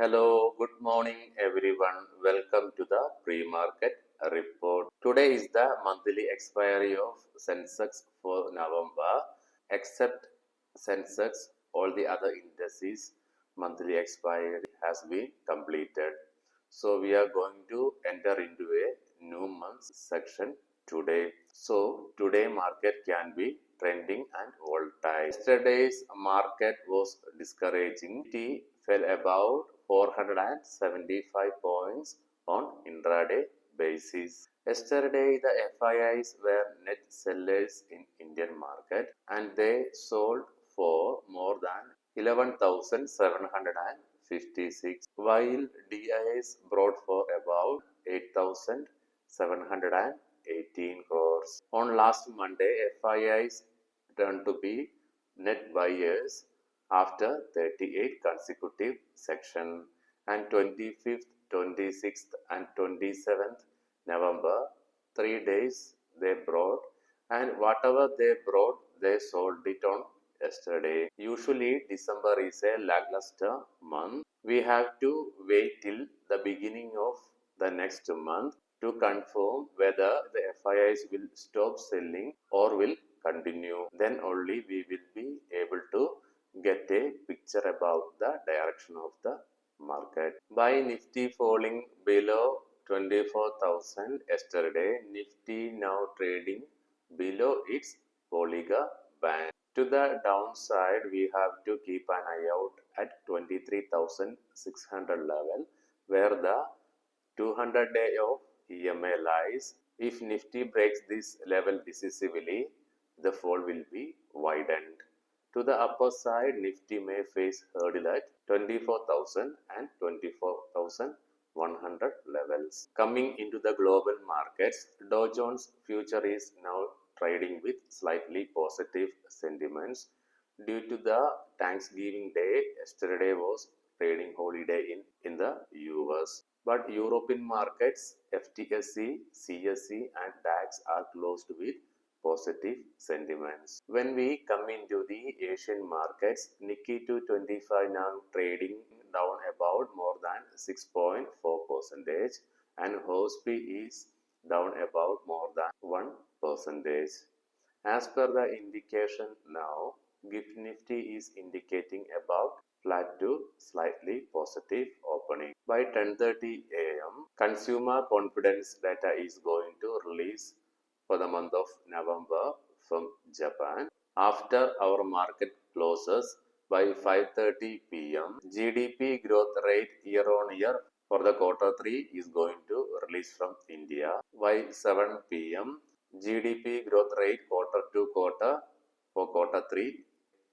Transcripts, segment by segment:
Hello, good morning everyone. Welcome to the pre-market report. Today is the monthly expiry of Sensex for November. Except Sensex, all the other indices monthly expiry has been completed. So we are going to enter into a new month section today. So today market can be trending and volatile. Yesterday's market was discouraging. It fell about 475 points on intraday basis. Yesterday, the FIIs were net sellers in Indian market and they sold for more than 11,756, while DIs brought for about 8,718 crores. On last Monday, FIIs turned to be net buyers after 38 consecutive sessions, and 25th, 26th and 27th November, 3 days they brought, and whatever they brought, they sold it on yesterday. Usually December is a lackluster month. We have to wait till the beginning of the next month to confirm whether the FIIs will stop selling or will continue. Then only we will be able to get a picture about the direction of the market. By Nifty falling below 24,000 yesterday, Nifty now trading below its Polyga band. To the downside, we have to keep an eye out at 23,600 level, where the 200-day of EMA lies. If Nifty breaks this level decisively, the fall will be widened. To the upper side, Nifty may face hurdle at 24,000 and 24,100 levels. Coming into the global markets, Dow Jones future is now trading with slightly positive sentiments due to the Thanksgiving Day. Yesterday was trading holiday in the US. But European markets, FTSE, CSE and DAX are closed with positive sentiments. When we come into the Asian markets, Nikkei 225 now trading down about more than 6.4% and Hospi is down about more than 1%. As per the indication now, GIFT Nifty is indicating about flat to slightly positive opening. By 10:30 a.m., consumer confidence data is going to release for the month of November from Japan. After our market closes by 5:30 p.m., GDP growth rate year on year for the quarter 3 is going to release from India. By 7 p.m., GDP growth rate quarter to quarter for quarter 3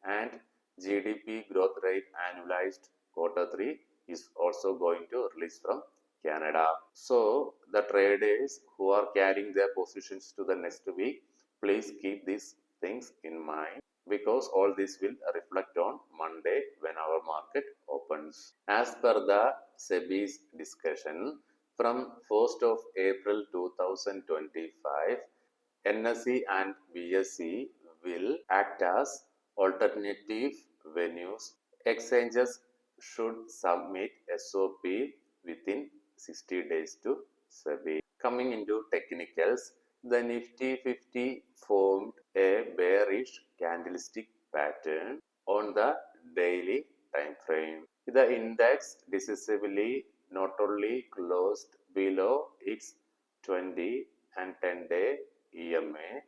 and GDP growth rate annualized quarter 3 is also going to release from Canada. So the traders who are carrying their positions to the next week, please keep these things in mind because all this will reflect on Monday when our market opens. As per the SEBI's discussion, from 1st of April 2025, NSE and BSE will act as alternative venues. Exchanges should submit SOP within 60 days to SEBI. Coming into technicals, the Nifty 50 formed a bearish candlestick pattern on the daily time frame. The index decisively not only closed below its 20 and 10-day EMA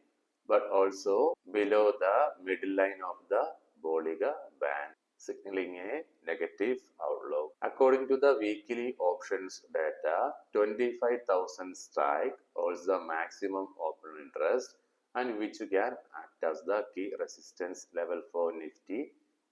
but also below the middle line of the Bollinger Band, signaling a negative outlook. According to the weekly options data, 25,000 strike holds the maximum open interest and which can act as the key resistance level for Nifty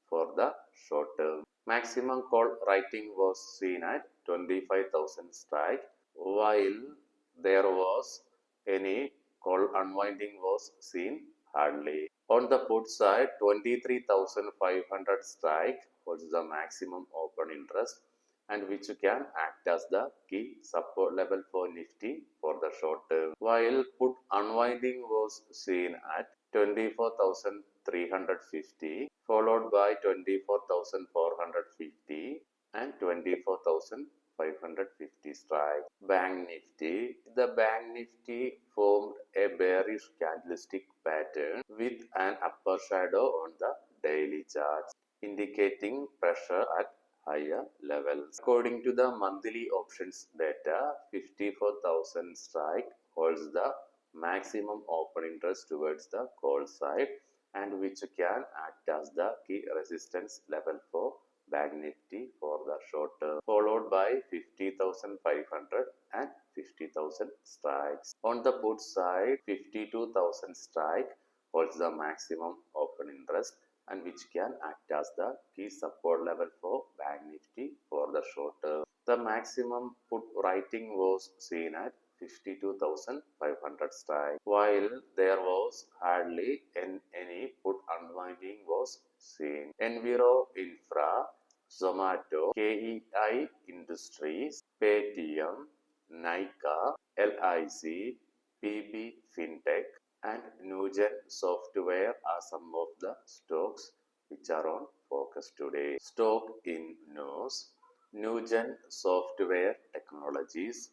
for the short term. Maximum call writing was seen at 25,000 strike, while there was any call unwinding was seen hardly. On the put side, 23,500 strike holds the maximum open interest and which can act as the key support level for Nifty for the short term. While put unwinding was seen at 24,350 followed by 24,450 and 24,550 strike. Bank Nifty. The Bank Nifty formed a bearish candlestick pattern with an upper shadow on the daily charts, indicating pressure at higher levels. According to the monthly options data, 54,000 strike holds the maximum open interest towards the call side, and which can act as the key resistance level for Bank Nifty for the short term, followed by 50,500 and 50,000 strikes. On the put side, 52,000 strike holds the maximum open interest, and which can act as the key support level for Bank Nifty for the short term. The maximum put writing was seen at 52,500 strike, while there was hardly any put unwinding was seen. Enviro Infra, Zomato, KEI Industries, Paytm, Nika, LIC, PB Fintech, and Newgen Software are some of the stocks which are on focus today. Stock in news. Newgen Software Technologies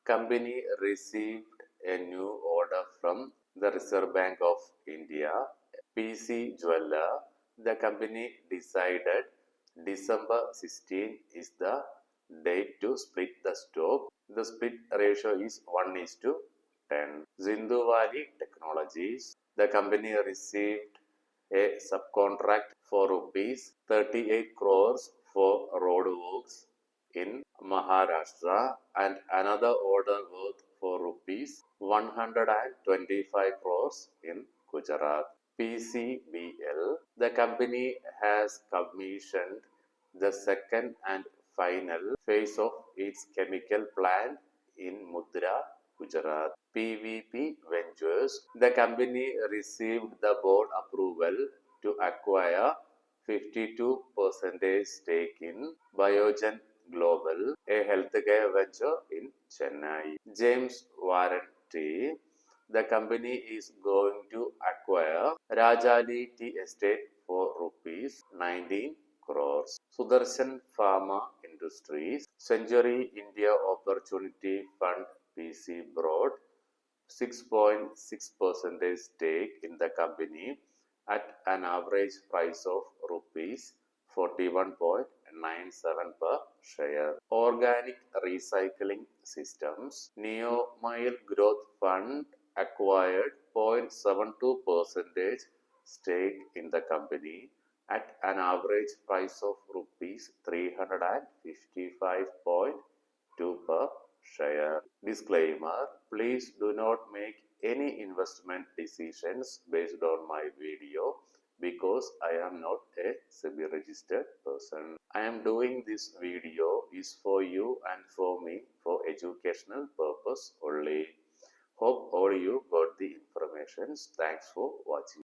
company received a new order from the Reserve Bank of India. PC Jeweler, the company decided December 16 is the date to split the stock. The split ratio is 1:10. Zinduvali Technologies, the company received a subcontract for rupees 38 crores for roadworks in Maharashtra and another order worth for rupees 125 crores in Gujarat. PCBL, the company has commissioned the second and final phase of its chemical plant in Mudra, Gujarat. PVP Ventures, the company received the board approval to acquire 52% stake in Biogen Global, a healthcare venture in Chennai. James Warranty, the company is going to acquire Rajali Tea Estate for rupees 19 crores. Sudarshan Pharma Industries, Century India Opportunity Fund PC brought 6.6% stake in the company at an average price of rupees 41.97 per share. Organic Recycling Systems, Neomile Growth Fund acquired 0.72% stake in the company at an average price of rupees 355.2 per share. Disclaimer: please do not make any investment decisions based on my video because I am not a SEBI registered person. I am doing this video is for you and for me for educational purpose only. Hope all you got the information. Thanks for watching.